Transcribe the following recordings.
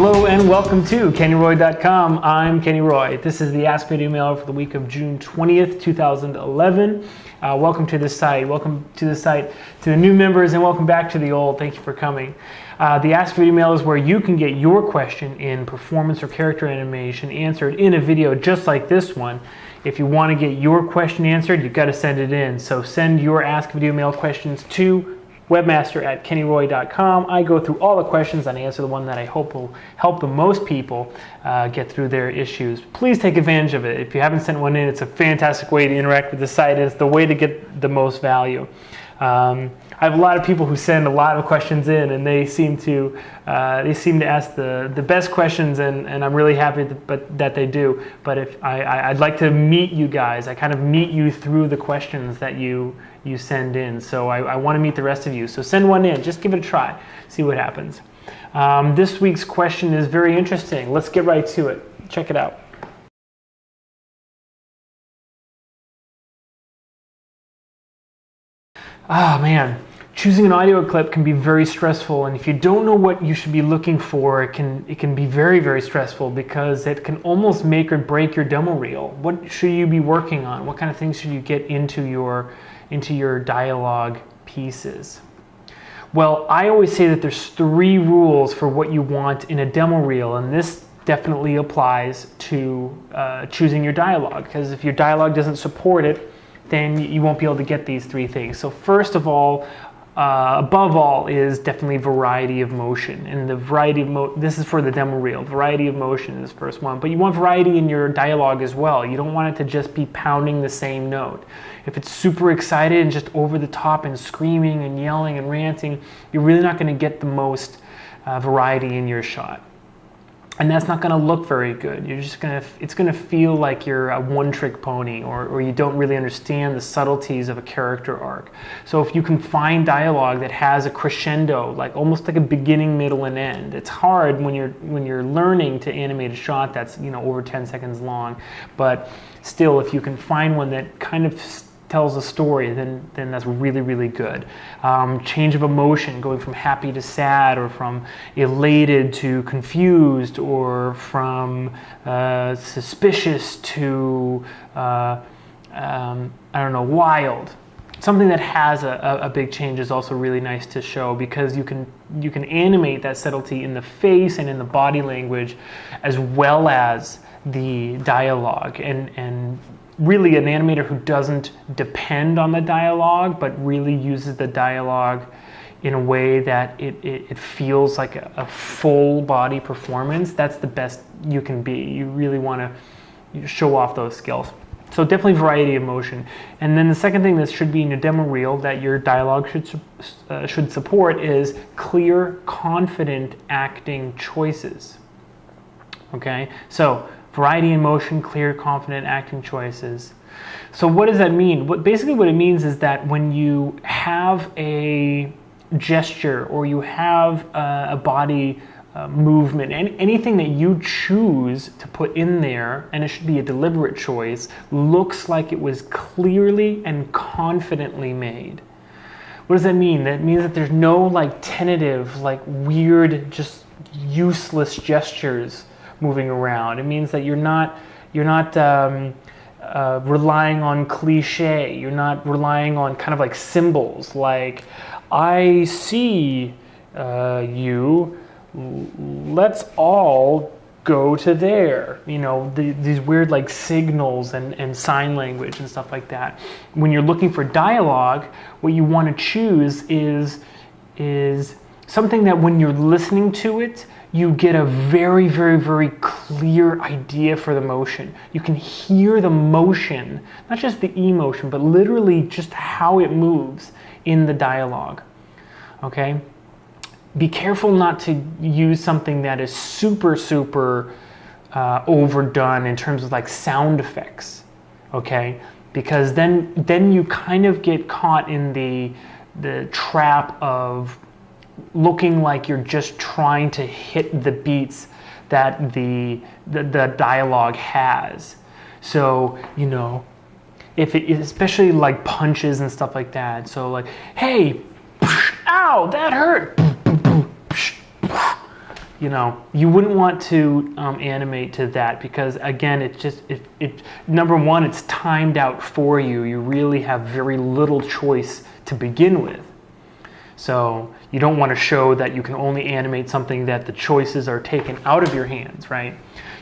Hello and welcome to KennyRoy.com. I'm Kenny Roy. This is the Ask Videomail for the week of June 20th, 2011. Welcome to this site. Welcome to the site to the new members, and welcome back to the old. Thank you for coming. The Ask Videomail is where you can get your question in performance or character animation answered in a video just like this one. If you want to get your question answered, you've got to send it in. So send your Ask Videomail questions to webmaster@kennyroy.com. I go through all the questions and answer the one that I hope will help the most people get through their issues. Please take advantage of it. If you haven't sent one in, it's a fantastic way to interact with the site. It's the way to get the most value. I have a lot of people who send a lot of questions in, and they seem to ask the best questions, and I'm really happy that they do. But if I'd like to meet you guys, I kind of meet you through the questions that you send in. So I want to meet the rest of you. So send one in. Just give it a try. See what happens. This week's question is very interesting. Let's get right to it. Check it out. Ah, man. Choosing an audio clip can be very stressful, and if you don't know what you should be looking for, it can be very, very stressful because it can almost make or break your demo reel. What should you be working on? What kind of things should you get into your dialogue pieces? Well, I always say that there's 3 rules for what you want in a demo reel, and this definitely applies to choosing your dialogue, because if your dialogue doesn't support it, then you won't be able to get these 3 things. So first of all, above all, is definitely variety of motion. And the variety of this is for the demo reel. Variety of motion is the first one. But you want variety in your dialogue as well. You don't want it to just be pounding the same note. If it's super excited and just over the top and screaming and yelling and ranting, you're really not going to get the most variety in your shot. And that's not going to look very good. It's going to feel like you're a one-trick pony, or you don't really understand the subtleties of a character arc. So if you can find dialogue that has a crescendo, like almost like a beginning, middle, and end. It's hard when you're learning to animate a shot that's over 10 seconds long, but still, if you can find one that kind of tells a story, then that's really, really good. Change of emotion, going from happy to sad, or from elated to confused, or from suspicious to wild. Something that has a big change is also really nice to show, because you can animate that subtlety in the face and in the body language, as well as the dialogue, and really an animator who doesn't depend on the dialogue, but really uses the dialogue in a way that it feels like a full body performance. That's the best you can be. You really want to show off those skills. So definitely variety of motion. And then the second thing that should be in your demo reel that your dialogue should support is clear, confident acting choices. Okay, so variety in motion, clear, confident acting choices. So what does that mean? Basically what it means is that when you have a gesture, or you have a body movement, anything that you choose to put in there, and it should be a deliberate choice, looks like it was clearly and confidently made. What does that mean? That means that there's no tentative, weird, just useless gestures moving around. It means that you're not relying on cliche. You're not relying on kind of like symbols, like I see you. Let's all go to there. These weird signals and sign language and stuff like that. When you're looking for dialogue, what you want to choose is something that when you're listening to it, you get a very, very, very clear idea for the motion. You can hear the motion, not just the emotion, but literally just how it moves in the dialogue. Okay? Be careful not to use something that is super, super overdone in terms of sound effects. Okay? Because then you kind of get caught in the trap of looking like you're just trying to hit the beats that the dialogue has. So, if it, especially punches and stuff like that. So hey, ow, that hurt. you know, you wouldn't want to animate to that, because again, it's just, number one, it's timed out for you. You really have very little choice to begin with. So you don't want to show that you can only animate something that the choices are taken out of your hands, right?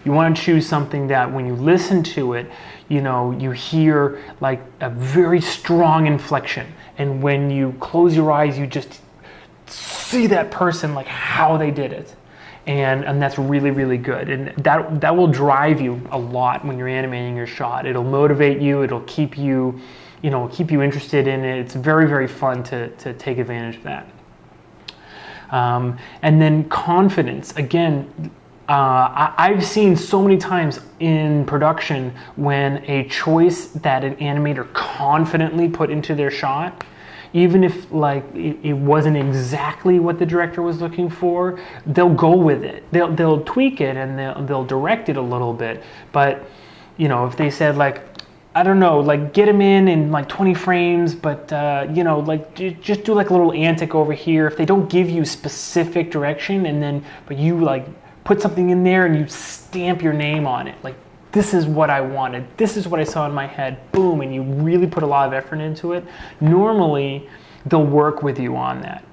You want to choose something that when you listen to it, you know, you hear like a very strong inflection. And when you close your eyes, you just see that person, like how they did it. And that's really, really good. And that will drive you a lot when you're animating your shot. It'll motivate you, it'll keep you, you know, keep you interested in it. It's very, very fun to take advantage of that. And then confidence. Again, I've seen so many times in production when a choice that an animator confidently put into their shot, even if like it wasn't exactly what the director was looking for, they'll go with it. They'll tweak it and they'll direct it a little bit. But you know, if they said like, I don't know, like get him in like 20 frames, but you know, like just do like a little antic over here. If they don't give you specific direction, and then but you like put something in there and you stamp your name on it, like this is what I wanted, this is what I saw in my head, boom, and you really put a lot of effort into it, normally they'll work with you on that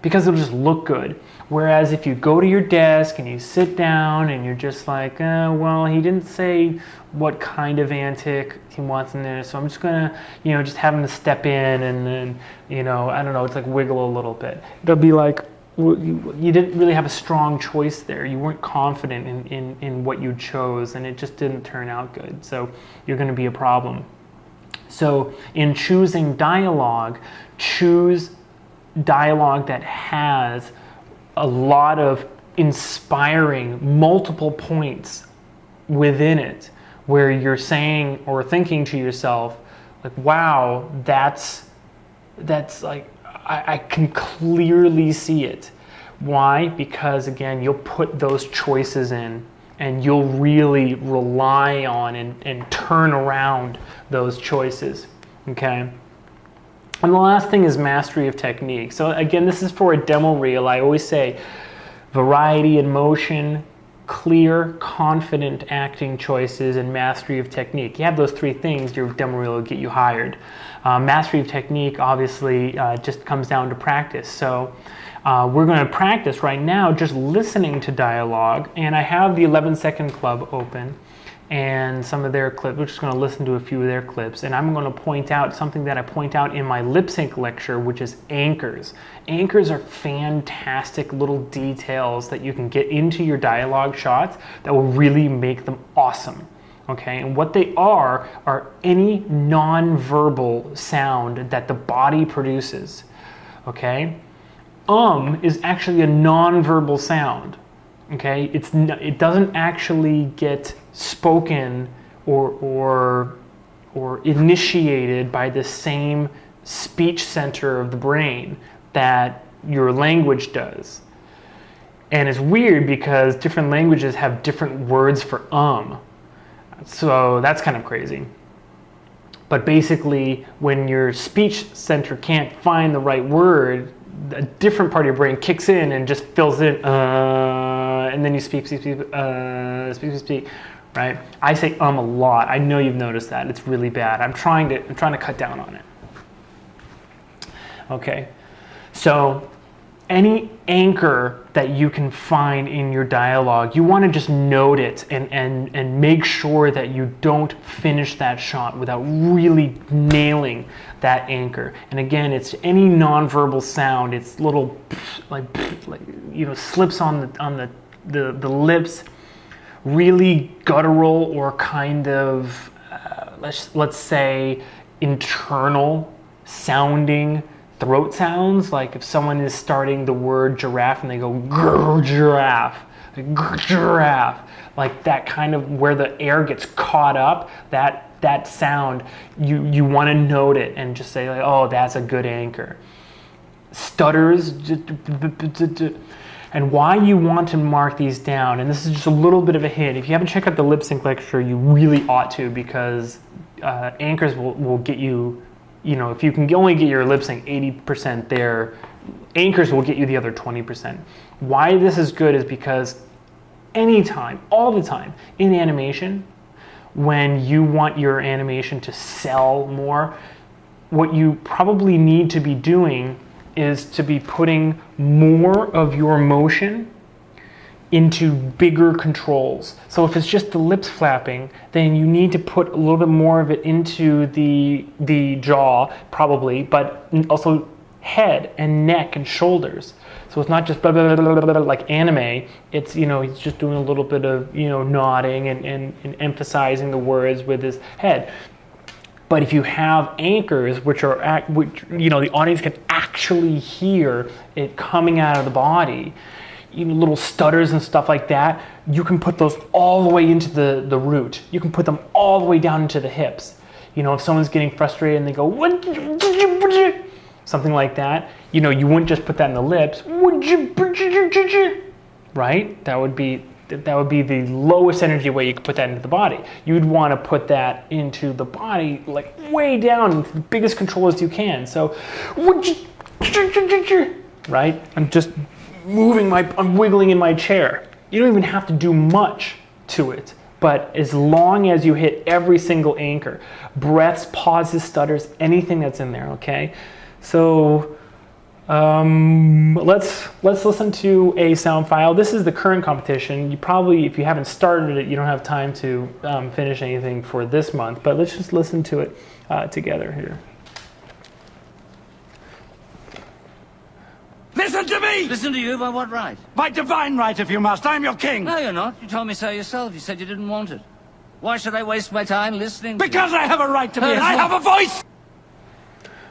because it'll just look good. Whereas if you go to your desk and you sit down and you're just like, well, he didn't say what kind of antic he wants in there, so I'm just gonna, you know, just have him to step in and then, you know, I don't know, it's like wiggle a little bit. They'll be like, you didn't really have a strong choice there. You weren't confident in what you chose, and it just didn't turn out good. So you're going to be a problem. So in choosing dialogue, choose dialogue that has a lot of inspiring multiple points within it, where you're saying or thinking to yourself, like, wow, that's like, I can clearly see it. Why? Because again, you'll put those choices in and you'll really rely on and turn around those choices, okay? And the last thing is mastery of technique. So again, this is for a demo reel. I always say variety in motion, clear, confident acting choices, and mastery of technique. You have those three things, your demo reel will get you hired. Mastery of technique obviously just comes down to practice. So we're going to practice right now just listening to dialogue, and I have the 11-second club open and some of their clips. We're just going to listen to a few of their clips, and I'm going to point out something that I point out in my lip sync lecture, which is anchors. Anchors are fantastic little details that you can get into your dialogue shots that will really make them awesome. Okay, and what they are any non-verbal sound that the body produces. Okay, is actually a non-verbal sound. Okay, it doesn't actually get spoken or initiated by the same speech center of the brain that your language does. And it's weird because different languages have different words for so that's kind of crazy. But basically, when your speech center can't find the right word, a different part of your brain kicks in and just fills it in, and then you speak, right? I say a lot. I know you've noticed that. It's really bad. I'm trying to cut down on it. Okay, so any anchor that you can find in your dialogue, you want to just note it and make sure that you don't finish that shot without really nailing that anchor. And again, it's any nonverbal sound. It's little like you know, slips on the lips, really guttural or kind of let's say internal sounding throat sounds, like if someone is starting the word giraffe and they go grr, giraffe, giraffe, like that kind of where the air gets caught up, that sound, you want to note it and just say like, oh, that's a good anchor. Stutters, and why you want to mark these down, and this is just a little bit of a hint. If you haven't checked out the lip sync lecture, you really ought to, because anchors will get you. You know, if you can only get your lip sync 80% there, Anchors will get you the other 20%. Why this is good is because anytime, all the time, in animation, when you want your animation to sell more, what you probably need to be doing is to be putting more of your motion into bigger controls. So if it's just the lips flapping, then you need to put a little bit more of it into the jaw, probably, but also head and neck and shoulders. So it's not just blah, blah, blah, blah, blah, like anime. It's, he's just doing a little bit of, nodding and emphasizing the words with his head. But if you have anchors, which the audience can actually hear it coming out of the body, little stutters and stuff like that, you can put those all the way into the root. You can put them all the way down into the hips. If someone's getting frustrated and they go, something like that, you wouldn't just put that in the lips, right? That would be the lowest energy way you could put that into the body. You'd want to put that into the body, like way down, with the biggest control as you can. So, right? I'm just I'm wiggling in my chair. You don't even have to do much to it, but as long as you hit every single anchor, breaths, pauses, stutters, anything that's in there, okay? So let's listen to a sound file. This is the current competition. You probably, if you haven't started it, you don't have time to finish anything for this month, but let's just listen to it together here. Listen to me! Listen to you? By what right? By divine right, if you must. I'm your king. No, you're not. You told me so yourself. You said you didn't want it. Why should I waste my time listening? Because I have a right to be, and I have a voice!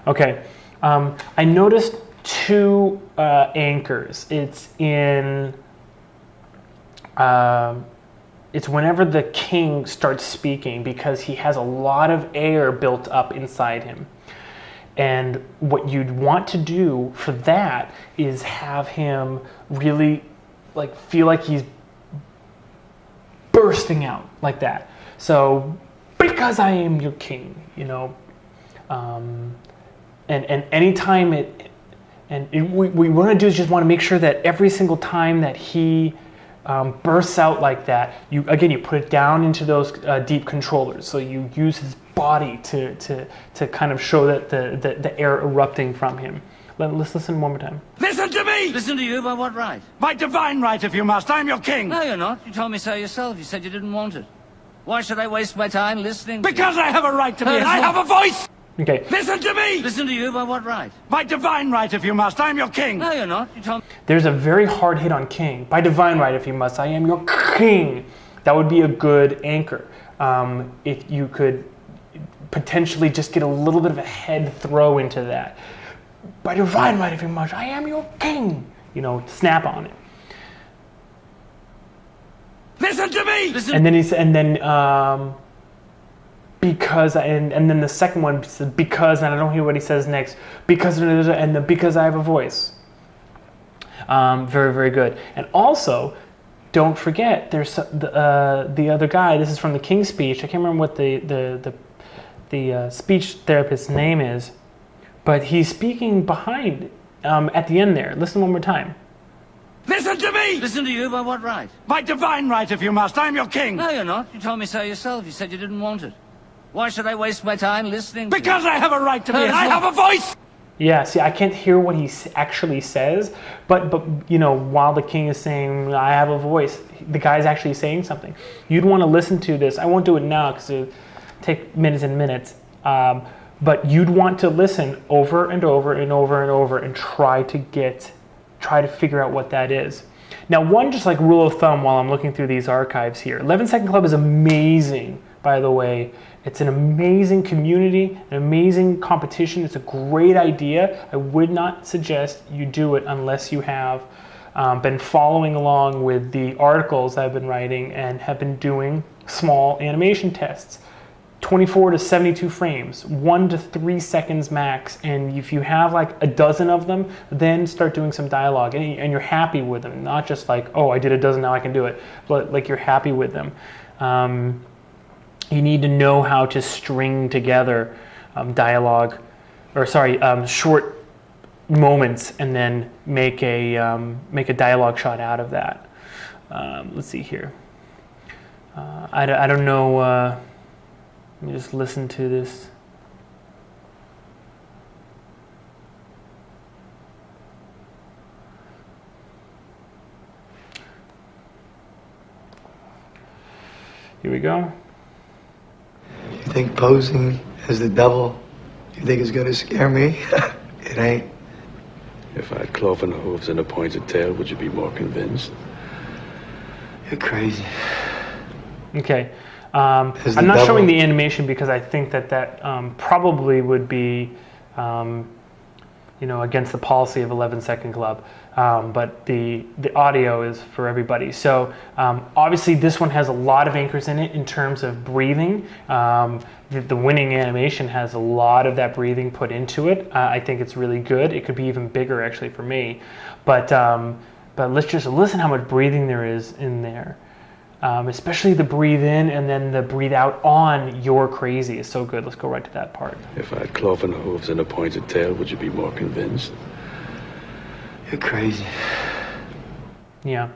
Okay. I noticed two anchors. It's whenever the king starts speaking, because he has a lot of air built up inside him. And what you'd want to do for that is have him really feel like he's bursting out like that. So, because I am your king, and anytime what we want to do is just want to make sure that every single time that he bursts out like that, you put it down into those deep controllers. So you use his body to kind of show that the air erupting from him. Let's listen one more time. Listen to me! Listen to you? By what right? By divine right, if you must. I'm your king. No, you're not. You told me so yourself. You said you didn't want it. Why should I waste my time listening? Because I have a right to be, and I have a voice! Okay. Listen to me! Listen to you? By what right? By divine right, if you must. I'm your king. No, you're not. You told me. There's a very hard hit on king. By divine right, if you must. I am your king. That would be a good anchor. If you could potentially just get a little bit of a head throw into that. By divine right, if you must. I am your king. Snap on it. Listen to me! Listen. Because and then the second one says because, and I don't hear what he says next. Because because I have a voice. Very, very good. And also, don't forget, there's the other guy. This is from the King's Speech. I can't remember what the speech therapist's name is, but he's speaking behind at the end there. Listen one more time. Listen to me! Listen to you? By what right? By divine right, if you must. I'm your king. No, you're not. You told me so yourself. You said you didn't want it. Why should I waste my time listening? Because I have a right to be, and I have a voice! Yeah, see, I can't hear what he actually says, but while the king is saying, I have a voice, the guy's actually saying something. You'd want to listen to this. I won't do it now because it'll take minutes and minutes. But you'd want to listen over and over and over and over and try to figure out what that is. Now, one just rule of thumb while I'm looking through these archives here. 11 Second Club is amazing, by the way. It's an amazing community, an amazing competition. It's a great idea. I would not suggest you do it unless you have been following along with the articles I've been writing and have been doing small animation tests. 24 to 72 frames, 1 to 3 seconds max, and if you have a dozen of them, then start doing some dialogue, and you're happy with them, not just oh, I did a dozen, now I can do it, but you're happy with them. You need to know how to string together short moments and then make a dialogue shot out of that. Let's see here. I don't know. Let me just listen to this. Here we go. You think posing as the devil, you think is gonna scare me? It ain't. If I had cloven hooves and a pointed tail, would you be more convinced? You're crazy. Okay. I'm not showing the animation because I think that probably would be, against the policy of 11-second club. But the audio is for everybody. So obviously this one has a lot of anchors in it in terms of breathing. The winning animation has a lot of that breathing put into it. I think it's really good. It could be even bigger actually for me. But let's just listen how much breathing there is in there. Especially the breathe in and then the breathe out on "you're crazy" is so good. Let's go right to that part. If I had cloven hooves and a pointed tail, would you be more convinced? You're crazy. Yeah.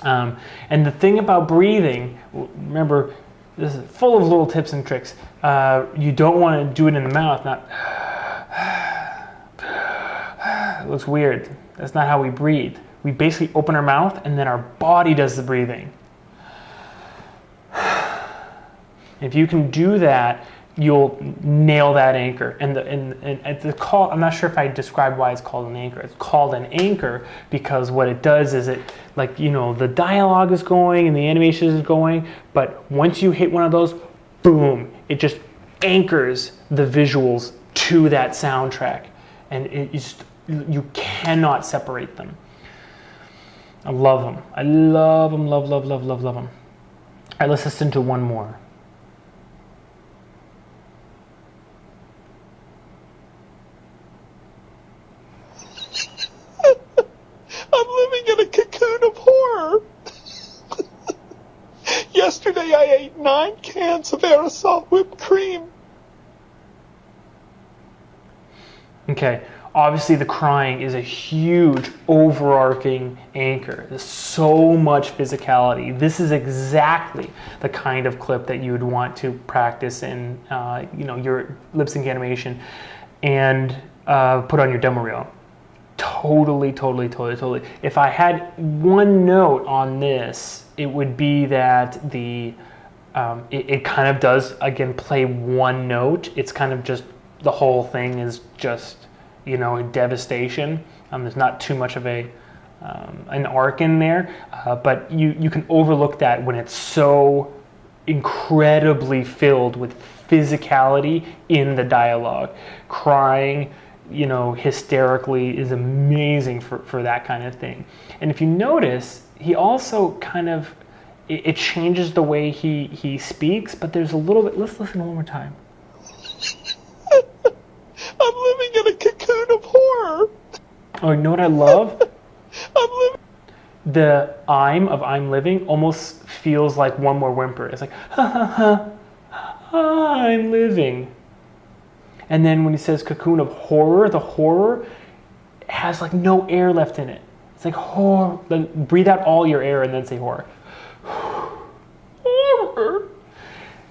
And the thing about breathing, remember, this is full of little tips and tricks. You don't want to do it in the mouth, not it looks weird. That's not how we breathe. We basically open our mouth and then our body does the breathing. If you can do that, you'll nail that anchor. And the call, I'm not sure if I described why it's called an anchor. It's called an anchor because what it does is it, the dialogue is going and the animation is going, but once you hit one of those, boom, it just anchors the visuals to that soundtrack. And you cannot separate them. I love them. I love them, love them. All right, let's listen to one more. I'm living in a cocoon of horror. Yesterday I ate 9 cans of aerosol whipped cream. Okay, obviously the crying is a huge overarching anchor. There's so much physicality. This is exactly the kind of clip that you would want to practice in your lip sync animation and put on your demo reel. Totally. If I had one note on this, it would be that it kind of does, again, play one note. It's kind of just, the whole thing is just, a devastation. There's not too much of an arc in there, but you can overlook that when it's so incredibly filled with physicality in the dialogue. Crying, hysterically is amazing for that kind of thing. And if you notice, he also kind of, it changes the way he speaks, but there's a little bit, let's listen one more time. I'm living in a cocoon of horror. Oh, you know what I love? I'm living. The I'm living almost feels like one more whimper. It's like, I'm living. And then when he says cocoon of horror, the horror has like no air left in it. It's like horror. Then breathe out all your air and then say horror. Horror.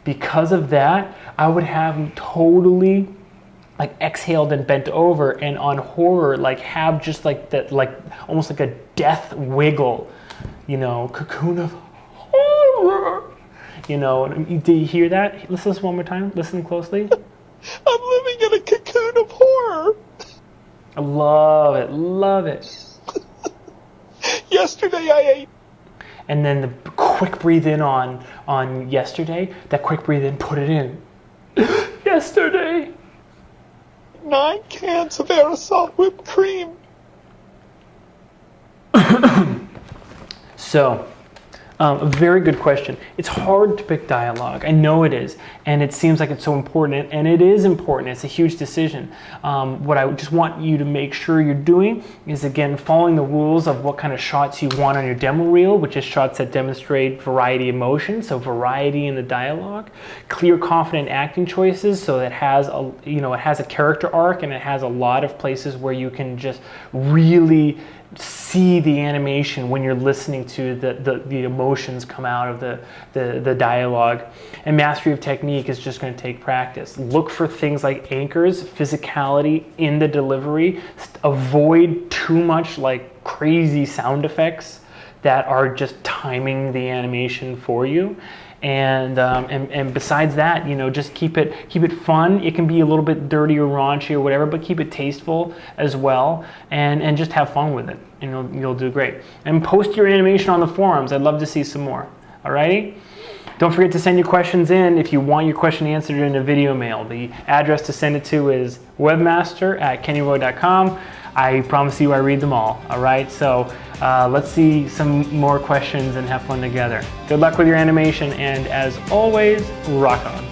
Because of that, I would have him totally like exhaled and bent over, and on horror, like have just like that, like almost like a death wiggle, cocoon of horror. Did you hear that? Listen one more time. Listen closely. I'm living in a cocoon of horror. I love it. Yesterday I ate. And then the quick breathe in on yesterday, that quick breathe in, put it in. Yesterday. 9 cans of aerosol whipped cream. So, A very good question. It's hard to pick dialogue. I know it is, and it seems like it's so important, and it is important. It's a huge decision. What I just want you to make sure you're doing is, again, following the rules of what kind of shots you want on your demo reel, which is shots that demonstrate variety of motion, so variety in the dialogue, clear, confident acting choices, so that it has a, it has a character arc, and it has a lot of places where you can just really see the animation when you're listening to the emotions come out of the dialogue. And mastery of technique is just going to take practice. Look for things like anchors, physicality in the delivery. Avoid too much like crazy sound effects that are just timing the animation for you. And besides that, just keep it fun. It can be a little bit dirty or raunchy or whatever, but keep it tasteful as well, and just have fun with it. You'll do great. And post your animation on the forums. I'd love to see some more. Alrighty? Don't forget to send your questions in if you want your question answered in a video mail. The address to send it to is webmaster@kennyroy.com. I promise you I read them all. Alright, so let's see some more questions and have fun together. Good luck with your animation, and as always, rock on.